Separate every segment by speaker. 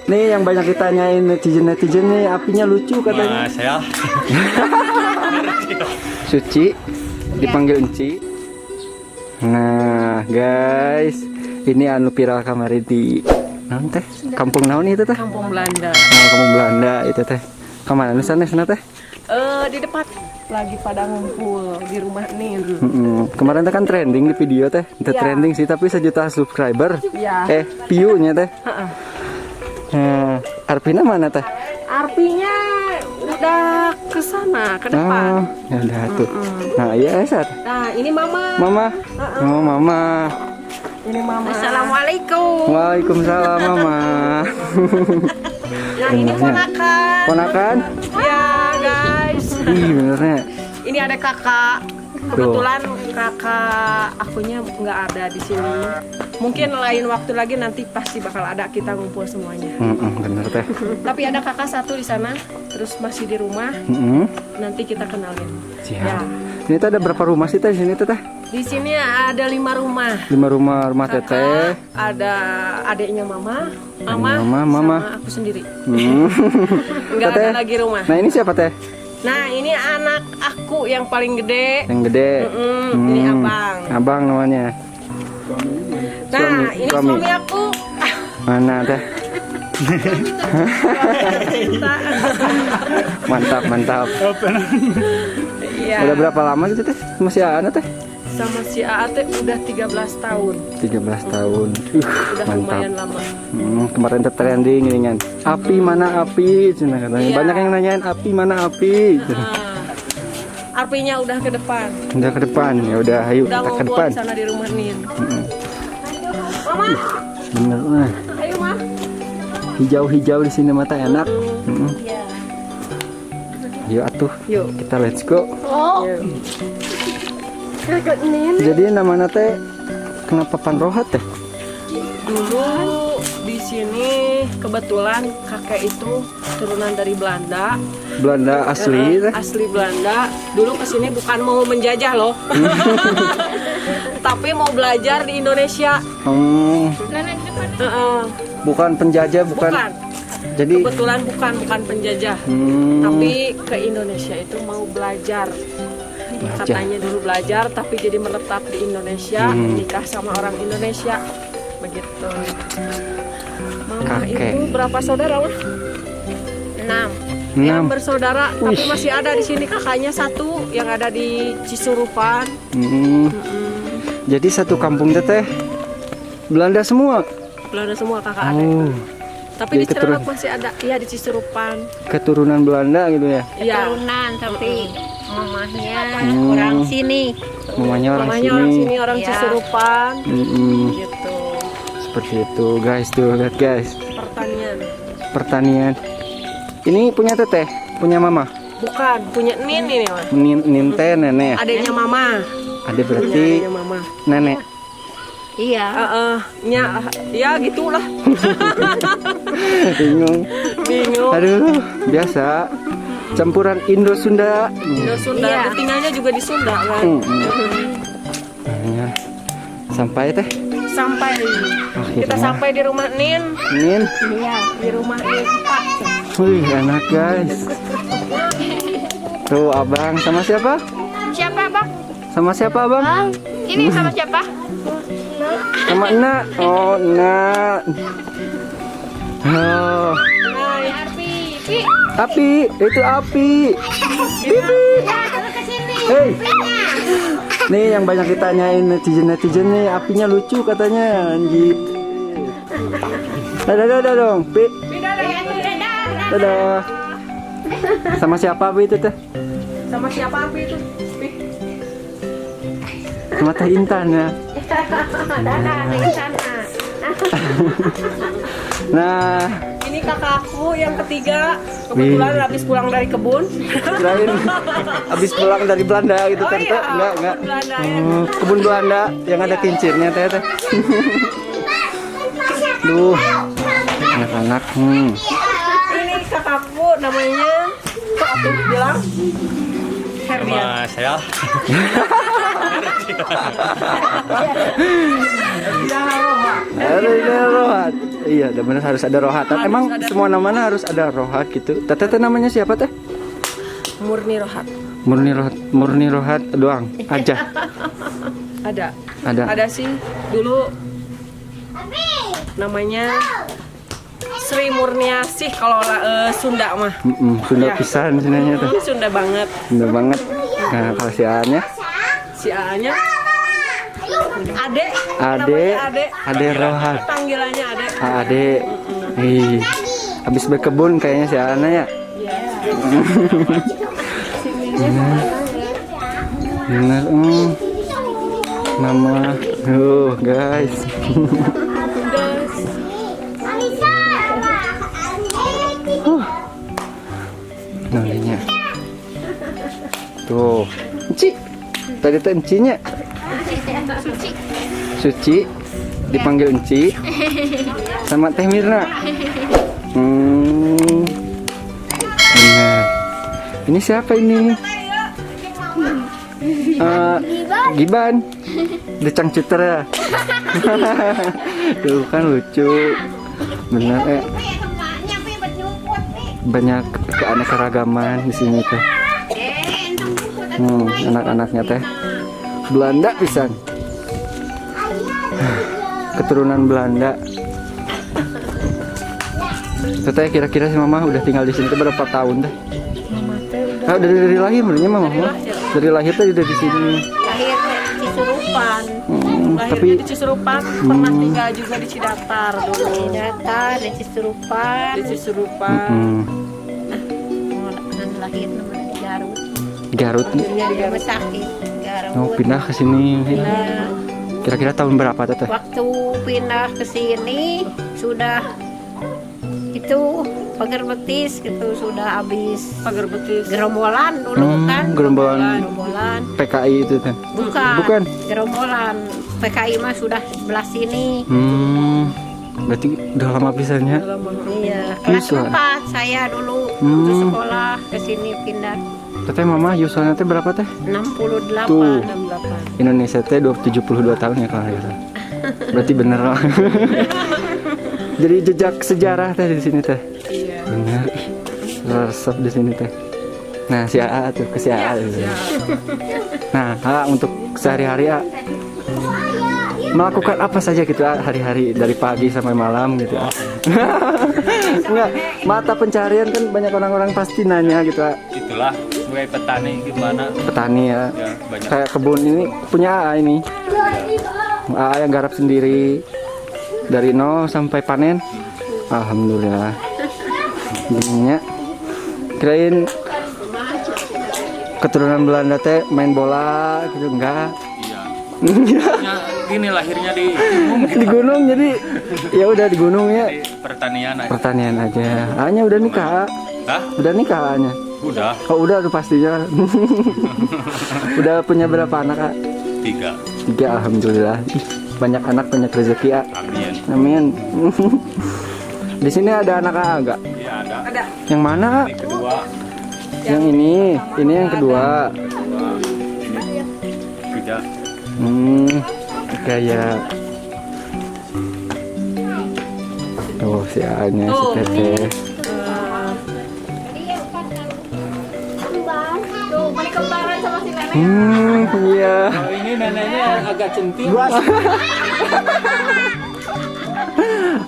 Speaker 1: Nih yang banyak ditanyain netizen nih, apinya lucu katanya.
Speaker 2: Mas ya.
Speaker 1: Suci dipanggil Enci. Nah guys, ini anu viral kamari di naon teh? Kampung naon itu teh?
Speaker 3: Kampung Belanda.
Speaker 1: Nah, kampung Belanda itu teh. Kemana nu sana teh?
Speaker 3: Di depan lagi pada ngumpul di rumah nih.
Speaker 1: Kemarin teh kan trending di video teh. Itu
Speaker 3: Iya.
Speaker 1: trending sih tapi 1 juta subscriber.
Speaker 3: Iya.
Speaker 1: View-nya teh.
Speaker 3: Heeh.
Speaker 1: Arpina mana teh?
Speaker 3: Arpinya udah ke sana, ke
Speaker 1: Oh,
Speaker 3: depan.
Speaker 1: ya udah tuh. Nah, iya Sat.
Speaker 3: Nah, ini mama.
Speaker 1: Mama. Oh, mama.
Speaker 3: Ini mama. Assalamualaikum.
Speaker 1: Waalaikumsalam, Mama.
Speaker 3: Nah, ini ponakan.
Speaker 1: Ponakan?
Speaker 3: Ya, guys.
Speaker 1: Ih, benernya.
Speaker 3: Ini ada kakak. Kebetulan kakak akunya nggak ada di sini. Mungkin lain waktu lagi nanti pasti bakal ada kita ngumpul semuanya.
Speaker 1: Bener teh.
Speaker 3: Tapi ada kakak satu di sana, terus masih di rumah. Nanti kita kenalin.
Speaker 1: Siap.
Speaker 3: Ya.
Speaker 1: Ini tuh ada berapa rumah sih teh di sini tuh teh?
Speaker 3: Di sini ada 5 rumah.
Speaker 1: 5 rumah teteh.
Speaker 3: Ada adiknya mama,
Speaker 1: Mama.
Speaker 3: sama aku sendiri. Nggak ada
Speaker 1: Teteh.
Speaker 3: lagi rumah.
Speaker 1: Nah, ini siapa teh?
Speaker 3: Nah, ini anak aku yang paling gede.
Speaker 1: Yang gede.
Speaker 3: Ini abang.
Speaker 1: Abang namanya.
Speaker 3: Nah, ini
Speaker 1: suami.
Speaker 3: suami aku.
Speaker 1: Mana teh? Mantap.
Speaker 3: Iya.
Speaker 1: Udah berapa lama gitu teh? Masih anak teh?
Speaker 3: Sama si Aate udah 13 tahun.
Speaker 1: 13 tahun.
Speaker 3: Udah
Speaker 1: Mantap.
Speaker 3: lumayan lama.
Speaker 1: Kemarin tuh trending ini kan. Api mana api? Cina katanya.
Speaker 3: Iya.
Speaker 1: Banyak yang nanyain api mana api.
Speaker 3: Arpinya udah ke depan.
Speaker 1: Udah ke depan. Ya udah, ayo
Speaker 3: Udah
Speaker 1: kita ke
Speaker 3: ngumpul
Speaker 1: depan.
Speaker 3: di sana di rumah Nin. Mama,
Speaker 1: Bener nah.
Speaker 3: ayo Ma.
Speaker 1: Hijau-hijau di sini mata enak.
Speaker 3: Iya.
Speaker 1: Yuk atuh.
Speaker 3: Yuk.
Speaker 1: Kita let's go.
Speaker 3: Oh. Kakak Nin.
Speaker 1: Jadi namanya teh kenapa Panrohat teh?
Speaker 3: Dulu di sini kebetulan kakek itu turunan dari Belanda.
Speaker 1: Belanda asli teh.
Speaker 3: Asli Belanda. Dulu kesini bukan mau menjajah loh. Tapi mau belajar di Indonesia.
Speaker 1: Bukan penjajah, bukan. Jadi
Speaker 3: Kebetulan bukan penjajah. Tapi ke Indonesia itu mau belajar. Katanya dulu belajar tapi jadi menetap di Indonesia, nikah sama orang Indonesia. Begitu. Mama
Speaker 1: Kakek.
Speaker 3: itu berapa saudara, Wah? 6. Yang bersaudara, tapi masih ada di sini kakaknya satu yang ada di Cisurupan.
Speaker 1: Jadi satu kampung teh Belanda semua.
Speaker 3: Belanda semua kakak ada. Tapi
Speaker 1: jadi
Speaker 3: di Cirebon masih ada, iya di Cisurupan.
Speaker 1: Keturunan Belanda gitu ya.
Speaker 3: Iya.
Speaker 4: Turunan tapi mamahnya orang sini.
Speaker 1: Mamanya orang
Speaker 3: Mamanya
Speaker 1: sini.
Speaker 3: orang sini, orang
Speaker 4: Ya.
Speaker 3: Cisurupan. Gitu.
Speaker 1: Seperti itu guys, tuh lihat guys.
Speaker 3: Pertanian.
Speaker 1: Pertanian. Ini punya teteh, punya mama.
Speaker 3: Bukan, punya Nin ini, Mas.
Speaker 1: Ninte nenek.
Speaker 3: Adiknya mama.
Speaker 1: Ada berarti
Speaker 3: Adiknya mama.
Speaker 1: nenek.
Speaker 4: Iya.
Speaker 3: Ya gitulah.
Speaker 1: Bingung.
Speaker 3: Bingung.
Speaker 1: Aduh, biasa. Campuran Indo-Sunda.
Speaker 3: Udah Sunda,
Speaker 4: Iya.
Speaker 3: tinggalnya juga di Sunda kan.
Speaker 1: Nah, sampai teh.
Speaker 3: Sampai kita sampai di rumah Nin.
Speaker 1: Nin.
Speaker 3: Iya, di rumah Nin.
Speaker 1: Wih, enak guys. Tuh abang sama siapa?
Speaker 4: Siapa, Bang?
Speaker 1: Sama siapa abang?
Speaker 4: Bang, ini sama siapa?
Speaker 1: Sama Enak. Oh, Enak. Oh,
Speaker 3: Hai.
Speaker 1: api, itu api. Pipi. Hei. Nih yang banyak ditanyain netizen nih, apinya lucu katanya. Anjir. Dadah dong, Pi. Dadah. Sama siapa Pi itu teh?
Speaker 3: Sama siapa Api itu? Pi.
Speaker 1: Sama Teh Intan ya. Nah,
Speaker 3: Ini kakakku yang ketiga. Kebetulan habis pulang dari kebun.
Speaker 1: kirain habis pulang dari Belanda gitu kan Teh? Enggak.
Speaker 3: kebun Belanda ya.
Speaker 1: Kebun Belanda yang ada kincirnya Teh. Duh, anak-anak.
Speaker 3: Ini kakakku namanya, kok aku bilang Herdian.
Speaker 2: Mas ya.
Speaker 1: Ada rohat. Iya, benar harus ada rohatan. Emang semua namanya harus ada rohat gitu. Teteh namanya siapa teh?
Speaker 3: Murni Rohat.
Speaker 1: Murni rohat doang aja.
Speaker 3: Ada.
Speaker 1: Ada.
Speaker 3: Sih dulu namanya Sri Murniasih kalau Sunda mah.
Speaker 1: Sunda
Speaker 3: Ya.
Speaker 1: pisan sinanya tuh.
Speaker 3: Sunda banget.
Speaker 1: Sunda banget. Nah, kalau si A-nya
Speaker 3: Si A-nya Ade.
Speaker 1: Ade.
Speaker 3: Ade.
Speaker 1: Ade rohat.
Speaker 3: Panggilannya Ade.
Speaker 1: Ade. Ih. Habis berkebun kayaknya si A-nya ya. Benar. Mama. Guys. Nolinya. Tuh. Enci. Tadi tuh encinya. Suci. Dipanggil Enci. Sama Teh Mirna. Benar. Ini siapa ini? Giban. Decang Cuter ya. Tuh kan lucu. Benar banyak keanekaragaman di sini teh. Anak-anaknya teh Belanda pisan. Keturunan Belanda. Teteh kira-kira si Mama udah tinggal di sini tuh berapa tahun teh? Dari lahir sebenarnya Mama. Dari lahir tadi dari sini.
Speaker 4: Lahir di Cisurupan.
Speaker 1: Tapi
Speaker 3: Lahirnya di Cisurupan, pernah tinggal juga di Cidatar dulu.
Speaker 4: Cidatar, di Cisurupan.
Speaker 3: Di Cisurupan.
Speaker 4: Lahir namanya di Garut.
Speaker 1: Garut.
Speaker 3: Lahirnya di
Speaker 4: Dia
Speaker 3: Garut.
Speaker 4: sakit Garut.
Speaker 1: Oh, pindah ke sini.
Speaker 4: Nah,
Speaker 1: Kira-kira tahun berapa teteh?
Speaker 4: waktu pindah ke sini sudah itu pagar betis gitu sudah habis
Speaker 3: Pagar betis.
Speaker 4: gerombolan dulu kan. Gerombolan.
Speaker 1: PKI itu teh. Bukan.
Speaker 4: Gerombolan PKI mah sudah sebelah sini.
Speaker 1: Berarti udah lama pisannya.
Speaker 4: Iya, kelas
Speaker 1: Yuswa.
Speaker 4: 4 saya dulu waktu sekolah ke sini pindah
Speaker 1: Teteh Mama Yuswanya teh berapa teh?
Speaker 4: 68.
Speaker 1: Tuh.
Speaker 3: 68.
Speaker 1: Indonesia teh 72 tahun ya kalau nggak salah. Berarti bener lah. Jadi jejak sejarah teh di sini teh.
Speaker 3: Iya.
Speaker 1: Bener. Resep di sini teh. Nah, si AA tuh ke si AA. Nah, AA untuk sehari-hari A melakukan apa saja gitu hari-hari dari pagi sampai malam gitu. Enggak, mata pencarian kan banyak orang-orang pasti nanya gitu.
Speaker 2: Itulah sebagai petani gimana
Speaker 1: Petani ya.
Speaker 2: ya banyak
Speaker 1: Kayak kebun ini punya AA ini. AA yang garap sendiri dari nol sampai panen. Alhamdulillah. Gininya kirain keturunan Belanda teh main bola gitu enggak.
Speaker 2: iya ya, gini lahirnya di gunung
Speaker 1: Di gunung jadi ya udah di gunung ya.
Speaker 2: di pertanian aja.
Speaker 1: Pertanian aja. A-nya udah nikah.
Speaker 2: Hah?
Speaker 1: Udah nikah A-nya.
Speaker 2: Udah
Speaker 1: Oh, udah tuh pastinya. Udah punya berapa anak, A?
Speaker 2: 3.
Speaker 1: 3, alhamdulillah. Ih, banyak anak, banyak rezeki, A.
Speaker 2: Amin.
Speaker 1: Amin. Di sini ada anak A enggak?
Speaker 2: Iya ada.
Speaker 3: Ada.
Speaker 1: Yang mana, A?
Speaker 2: Ini kedua.
Speaker 1: Yang ini yang kedua.
Speaker 2: Ini 3.
Speaker 1: Kayak tuh si A-nya si
Speaker 3: Tuh.
Speaker 1: Teteh.
Speaker 4: Tuh, balik kembaran sama si nenek.
Speaker 1: Iya.
Speaker 2: Kalau ini neneknya agak centil.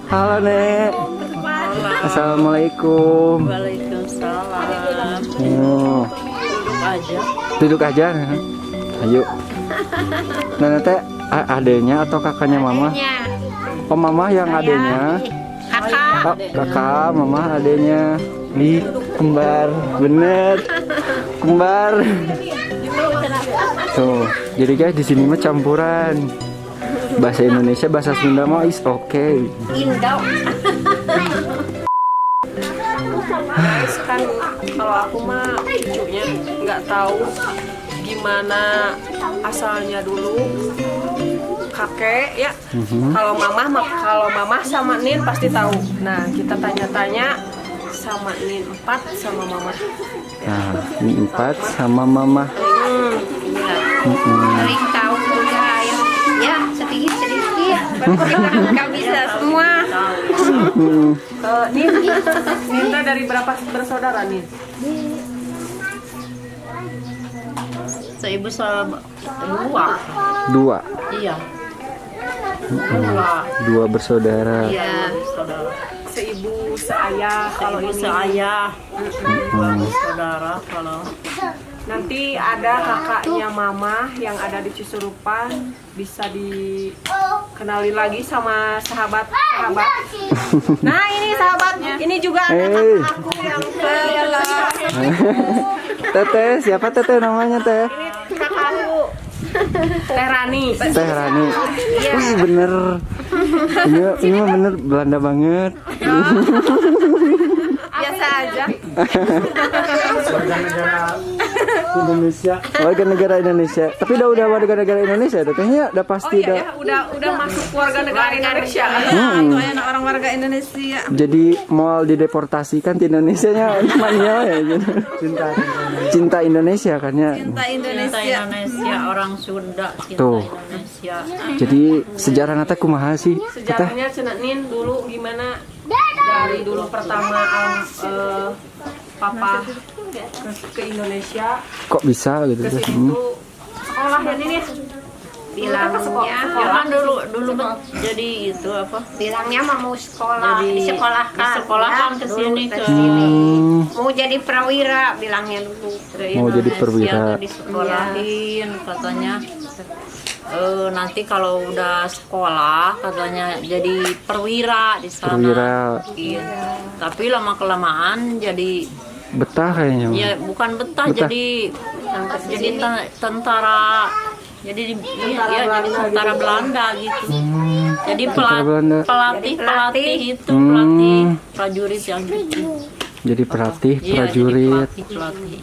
Speaker 1: Halo, Nek. Assalamualaikum.
Speaker 3: Waalaikumsalam.
Speaker 1: Oh,
Speaker 3: Duduk aja.
Speaker 1: duduk aja. Ayo. Nenek teh adenya atau kakaknya Mama?
Speaker 4: Adiknya.
Speaker 1: Oh, Mama yang adenya.
Speaker 4: Kakak.
Speaker 1: Oh, kakak, Mama adenya. Ih, kembar. Bener. Kembar. Tuh, jadi guys di sini mah campuran. Bahasa Indonesia, bahasa Sunda mah is okay.
Speaker 4: Indo.
Speaker 3: Guys, kan kalau aku mah cucunya nggak tahu gimana asalnya dulu kakek ya. Kalau mama sama Nin pasti tahu. Nah, kita tanya-tanya sama Nin 4 sama mama.
Speaker 1: Nah, ini 4 sama Mama.
Speaker 3: Iya.
Speaker 4: sering tahu juga ya sedikit nggak bisa semua.
Speaker 3: Ninta dari berapa bersaudara nih?
Speaker 5: Seibu dua.
Speaker 1: Dua.
Speaker 5: Iya.
Speaker 1: Dua bersaudara.
Speaker 5: Iya. Saudara.
Speaker 3: Seibu seayah kalau
Speaker 5: Seibu
Speaker 3: ini.
Speaker 5: seayah. Dua saudara kalau.
Speaker 3: Nanti ada kakaknya mama yang ada di Cisurupan, bisa dikenali lagi sama sahabat. Nah ini sahabatnya, ini juga ada kakak aku yang
Speaker 1: Teteh, siapa teteh namanya teh?
Speaker 3: ini kakak aku. Teh Rani.
Speaker 1: Teh Rani. Wih bener. Ini mah bener Belanda banget.
Speaker 3: Biasa aja.
Speaker 1: Warga negara Indonesia. Tapi udah warga negara Indonesia tetehnya udah
Speaker 3: Oh
Speaker 1: pasti
Speaker 3: iya ya, udah masuk warga negara Indonesia.
Speaker 6: Orang warga Indonesia.
Speaker 1: Jadi mau dideportasikan di Indonesianya mania ya gitu. Cinta Indonesia kan ya.
Speaker 6: Cinta
Speaker 5: Cinta
Speaker 6: Indonesia.
Speaker 5: Indonesia, orang Sunda cinta
Speaker 1: Tuh.
Speaker 5: Indonesia.
Speaker 1: Jadi sejarah nata kumaha sih? Teteh?
Speaker 3: Sejarahnya Cenenin dulu gimana? Dari dulu pertama papa ke Indonesia,
Speaker 1: Kok bisa gitu
Speaker 3: ke
Speaker 1: teh?
Speaker 3: situ sekolah ya ini.
Speaker 4: Bilangnya
Speaker 5: Jangan dulu jadi itu apa?
Speaker 4: bilangnya mau sekolah,
Speaker 5: Jadi
Speaker 4: disekolahkan
Speaker 5: ke sini ke
Speaker 4: mau jadi prawira bilangnya dulu.
Speaker 1: Mau jadi perwira.
Speaker 5: Disekolahin katanya. Nanti kalau udah sekolah katanya jadi perwira di sana.
Speaker 1: Perwira.
Speaker 5: Iya. Tapi lama kelamaan jadi
Speaker 1: Betah kayaknya.
Speaker 5: ya bukan betah.
Speaker 1: Betah.
Speaker 5: jadi tentara. Jadi jadi tentara Belanda gitu. Jadi
Speaker 1: Tentara Belanda.
Speaker 5: pelatih itu
Speaker 1: Hmm.
Speaker 5: pelatih prajurit yang gitu.
Speaker 1: Jadi pelatih,
Speaker 5: Iya,
Speaker 1: prajurit.
Speaker 5: jadi pelatih.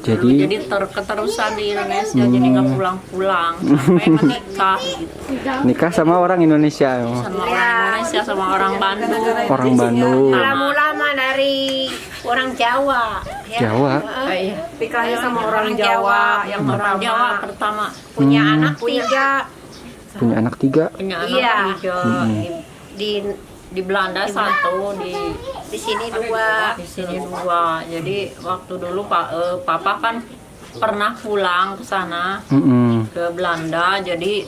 Speaker 1: Jadi
Speaker 5: Jadi keterusan di Indonesia jadi nggak pulang-pulang sampai menikah gitu
Speaker 1: nikah sama orang Indonesia.
Speaker 5: sama orang Indonesia sama orang Bandung.
Speaker 1: Orang Bandung.
Speaker 4: Lama-lama dari orang Jawa. Ya.
Speaker 1: Jawa.
Speaker 5: Iya.
Speaker 3: Nikahnya sama orang Jawa yang
Speaker 5: Orang
Speaker 3: pertama.
Speaker 5: Jawa pertama
Speaker 4: Punya anak 3.
Speaker 1: Punya anak 3.
Speaker 5: punya anak
Speaker 4: Iya.
Speaker 5: 3.
Speaker 4: Di
Speaker 5: Di Belanda 1, di
Speaker 4: sini 2.
Speaker 5: sini 2. Jadi waktu dulu papa kan pernah pulang ke sana ke Belanda. Jadi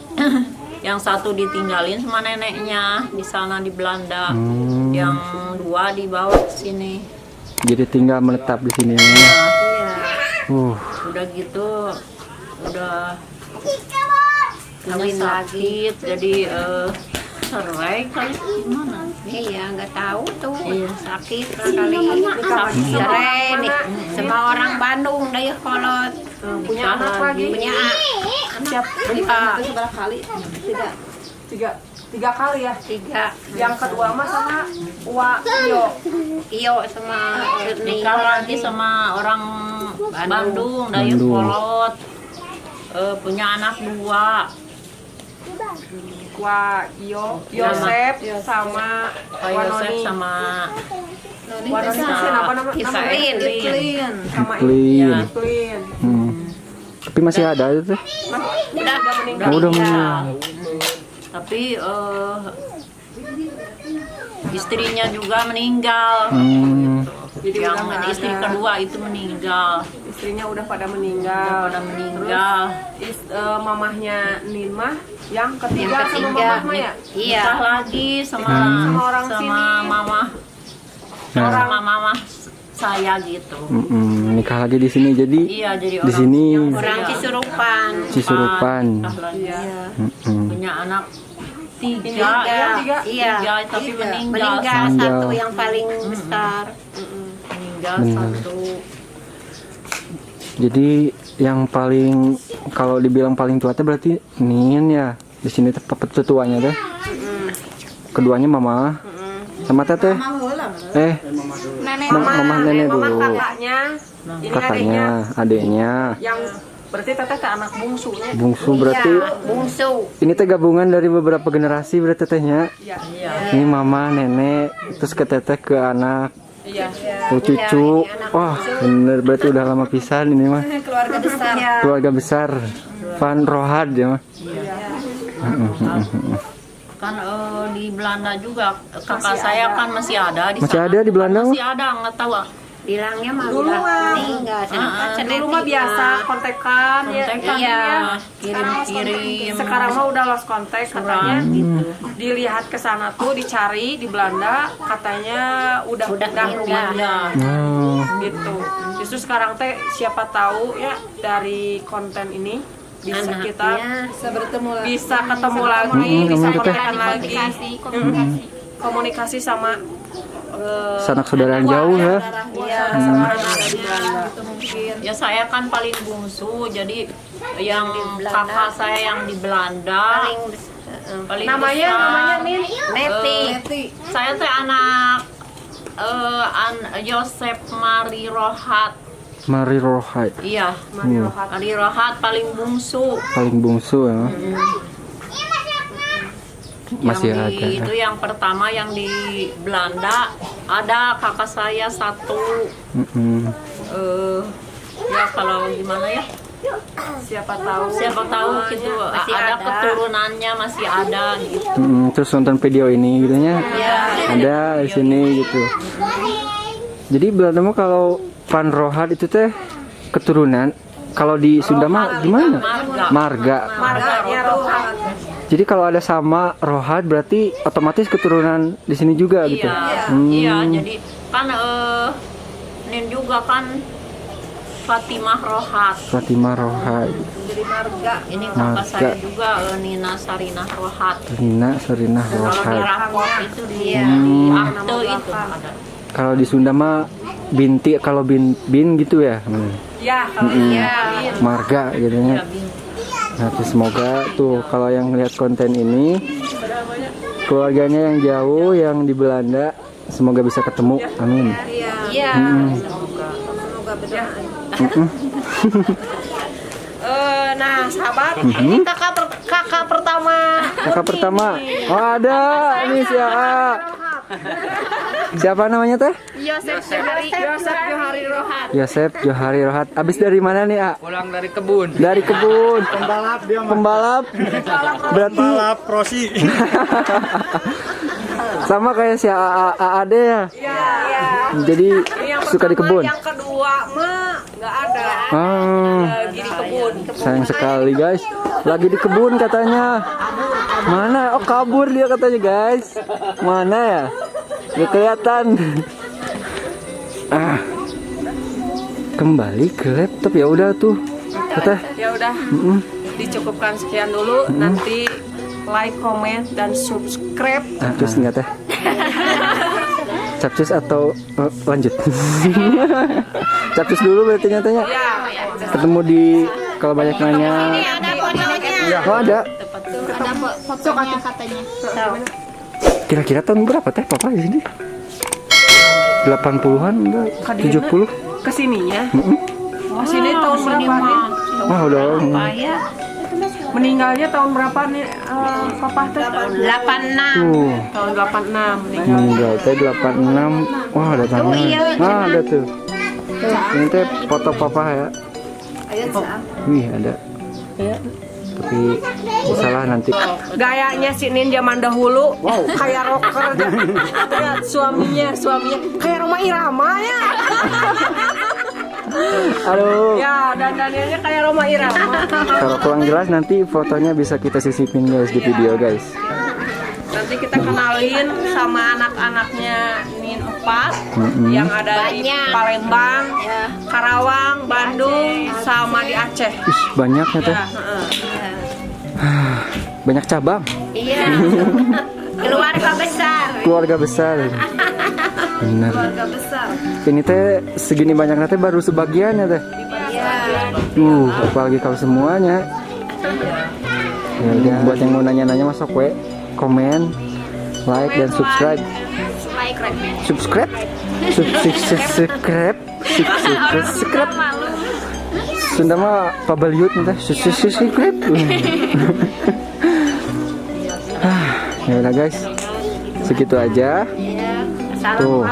Speaker 5: yang 1 ditinggalin sama neneknya di sana di Belanda. Yang 2 dibawa ke sini.
Speaker 1: Jadi tinggal menetap di sini.
Speaker 5: Iya.
Speaker 1: Uh,
Speaker 5: Udah gitu udah
Speaker 4: Kawin
Speaker 5: sakit jadi cerai kali gimana?
Speaker 4: Iya, nggak tahu tuh.
Speaker 5: Iya.
Speaker 4: Sakit kali. Cerai nih sama orang Bandung deh kolot.
Speaker 3: Punya anak lagi.
Speaker 4: Punya
Speaker 3: Seberapa kali? Tiga kali ya.
Speaker 4: 3.
Speaker 3: Yang kedua mah sama Wa Iyo.
Speaker 4: Iyo sama
Speaker 5: Nikah lagi sama orang Bandung dari
Speaker 1: Bandung.
Speaker 5: kolot. Punya anak 2.
Speaker 3: Wa Iyo, Yosep sama
Speaker 5: Yosef
Speaker 3: Wanoni.
Speaker 5: sama
Speaker 3: Wanoni apa nama?
Speaker 4: Ifrin.
Speaker 3: Sama
Speaker 1: clean.
Speaker 3: Clean.
Speaker 1: Tapi masih ada itu teh.
Speaker 4: Udah meninggal.
Speaker 1: Udah meninggal.
Speaker 5: tapi istrinya juga meninggal.
Speaker 3: Jadi
Speaker 5: Yang
Speaker 3: udah nggak
Speaker 5: istri
Speaker 3: ada.
Speaker 5: kedua itu meninggal.
Speaker 3: Istrinya udah pada meninggal.
Speaker 5: Pada meninggal.
Speaker 3: Mamahnya Nima yang ketiga,
Speaker 4: Yang
Speaker 3: sama
Speaker 4: ketiga.
Speaker 3: mamahnya ya.
Speaker 4: Iya.
Speaker 5: Nikah lagi sama
Speaker 3: Sama orang sini.
Speaker 5: mama
Speaker 1: Nah.
Speaker 5: sama mama saya gitu.
Speaker 1: Nikah lagi di sini jadi
Speaker 5: Iya jadi
Speaker 1: di sini
Speaker 4: Orang Cisurupan.
Speaker 1: Cisurupan.
Speaker 5: nikah lagi.
Speaker 1: Mm-mm.
Speaker 5: Punya anak 3
Speaker 3: Tiga.
Speaker 4: Iya.
Speaker 5: tapi meninggal.
Speaker 4: Meninggal
Speaker 1: Meninggal.
Speaker 4: 1 yang paling besar.
Speaker 5: Meninggal
Speaker 1: Benar.
Speaker 5: 1.
Speaker 1: Jadi yang paling kalau dibilang paling tua teh berarti Nin ya. Di sini tetuanya teh. Keduanya mama. Sama teteh. Mama nenek
Speaker 3: Mama
Speaker 1: dulu.
Speaker 3: kakaknya, ini adiknya.
Speaker 1: Kakaknya, adiknya.
Speaker 3: Yang berarti teteh ke anak bungsunya.
Speaker 1: Bungsu berarti
Speaker 4: Iya, bungsu.
Speaker 1: ini teh gabungan dari beberapa generasi berarti tetehnya.
Speaker 3: Iya.
Speaker 1: Ini mama, nenek, terus ke teteh ke anak,
Speaker 3: Iya.
Speaker 1: ke cucu. Wah, bener berarti udah lama pisan ini mah.
Speaker 6: keluarga besar.
Speaker 1: Keluarga besar. Van Rohad ya mah.
Speaker 5: Kan di Belanda juga kakak saya kan masih ada di
Speaker 1: Masih
Speaker 5: sana.
Speaker 1: ada di Belanda,
Speaker 5: Masih ada, nggak tahu.
Speaker 4: Bilangnya mah
Speaker 3: Dulu
Speaker 4: udah
Speaker 3: mah.
Speaker 4: meninggal.
Speaker 3: Dulu mah biasa kontekan ya.
Speaker 5: Kontekan
Speaker 3: Iya.
Speaker 5: kirim-kirim.
Speaker 3: Sekarang mah udah lost kontak katanya.
Speaker 5: gitu.
Speaker 3: Dilihat ke sana tuh dicari di Belanda katanya udah meninggal.
Speaker 5: Ya.
Speaker 1: Oh.
Speaker 3: Gitu. Justru sekarang teh siapa tahu ya dari konten ini bisa kita
Speaker 6: Bisa bertemu lagi.
Speaker 3: bisa ketemu lagi, bisa
Speaker 1: Komunikasi.
Speaker 3: kontekan lagi, komunikasi sama
Speaker 1: Sanak saudara yang jauh ya.
Speaker 3: sama yang ada di Belanda.
Speaker 5: Ya saya kan paling bungsu, jadi yang kakak saya yang di Belanda paling
Speaker 3: Namanya
Speaker 5: besar.
Speaker 3: Nin.
Speaker 5: Neti. Saya teh anak Yosef Mari Rohat.
Speaker 1: Mari Rohad
Speaker 5: Iya, Mari Rohat paling bungsu.
Speaker 1: paling bungsu ya. Masih
Speaker 5: yang
Speaker 1: ada.
Speaker 5: itu yang pertama yang di Belanda ada kakak saya satu.
Speaker 1: Mm-mm.
Speaker 5: Ya kalau gimana ya?
Speaker 3: Siapa tahu
Speaker 5: Gitu
Speaker 4: Masih
Speaker 5: ada
Speaker 4: ada.
Speaker 5: keturunannya masih ada gitu.
Speaker 1: Terus nonton video ini gitu nya. Ada di sini gitu. Jadi Belanda mah kalau Van Rohad itu teh keturunan. Kalau di Sunda mah gimana? Marga.
Speaker 3: marganya Rohat.
Speaker 1: Jadi kalau ada sama Rohad berarti otomatis keturunan di sini juga gitu.
Speaker 5: Iya, jadi kan Nin juga kan Fatimah Rohat.
Speaker 1: Fatimah Rohad,
Speaker 5: Ini kakak saya juga Nina Sarinah Rohat.
Speaker 1: Rina Sarinah
Speaker 5: Kalau di
Speaker 1: Rohad.
Speaker 5: rapor itu di akte itu ada.
Speaker 1: Kalau di Sunda mah binti, kalau bin gitu ya.
Speaker 3: Ya, kalau
Speaker 1: Marga gitu nya. Nah, tuh semoga tuh kalau yang lihat konten ini keluarganya yang jauh yang di Belanda semoga bisa ketemu. Amin.
Speaker 4: Iya.
Speaker 6: Semoga berdoa.
Speaker 3: nah sahabat, ini kakak pertama.
Speaker 1: Kakak pertama. Oh, ada. Ini siapa? Siapa namanya teh?
Speaker 3: Yosef Johari Rohat.
Speaker 1: Yosef Johari Rohat. Abis dari mana nih, A?
Speaker 2: Pulang dari kebun.
Speaker 1: Dari kebun.
Speaker 7: Pembalap dia mah.
Speaker 1: Pembalap. Berarti
Speaker 7: Pembalap Rosi.
Speaker 1: sama kayak si Ade ya. Jadi suka di kebun.
Speaker 3: Yang kedua mah nggak ada. Lagi di kebun.
Speaker 1: Sayang sekali guys. Lagi di kebun katanya. Mana? Oh kabur dia katanya guys. Mana ya? Gak kelihatan. Kembali ke laptop ya udah tuh. Kata.
Speaker 3: Ya udah. Dicukupkan sekian dulu. Nanti like, comment, dan subscribe.
Speaker 1: Capcus enggak teh? Capcus atau lanjut? Capcus dulu berarti nyatanya. Ketemu di kalau banyak nanya. Oh ada.
Speaker 8: Ada fotonya katanya.
Speaker 1: Kira-kira tahun berapa teh papa di sini? 80-an enggak? 70?
Speaker 3: Kesininya. Kesini tahun berapa nih?
Speaker 1: Wah udah.
Speaker 3: Meninggalnya tahun berapa nih papa teh?
Speaker 4: 86.
Speaker 1: Tuh.
Speaker 3: Tahun 86 meninggal.
Speaker 1: Meninggal teh 86. Wah ada tanggalnya. Nah ada tuh. Ini teh foto papa ya. Wih ada. Tapi salah nanti.
Speaker 3: Gayanya si Nin zaman dahulu kayak rocker. Lihat suaminya kayak Roma Irama ya.
Speaker 1: Aduh.
Speaker 3: Ya, dandanannya kayak Roma Irama.
Speaker 1: Kalau kurang jelas nanti fotonya bisa kita sisipin guys di video guys.
Speaker 3: Nanti kita kenalin sama anak-anaknya Nin 4 yang ada di Palembang, Karawang, Bandung, sama di Aceh.
Speaker 1: Ih, banyaknya teh. Banyak cabang.
Speaker 4: Iya. Keluarga besar.
Speaker 1: Keluarga besar. Benar.
Speaker 6: Keluarga besar.
Speaker 1: Ini teh segini banyaknya teh baru sebagian ya teh. Apalagi kalau semuanya. Ya udah, buat yang mau nanya-nanya masuk we, komen, like dan subscribe. Subscribe? Subscribe? Subscribe? Sunda mah pabaliut teh. Subscribe. Ya udah guys. Segitu aja. Tuh.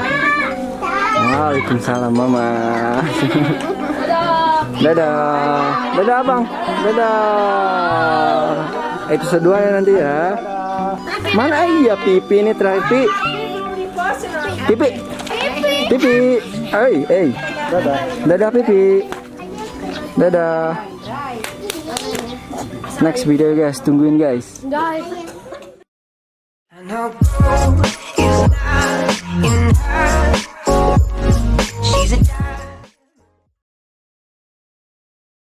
Speaker 1: Waalaikumsalam mama. Dadah. Dadah abang. Dadah. Itu sedua ya nanti ya. Mana iya Pipi ini terakhir Pi? Pipi. Pipi. Hey. Dadah. Dadah Pipi. Dadah. Next video guys, tungguin guys.
Speaker 3: Guys.
Speaker 7: I know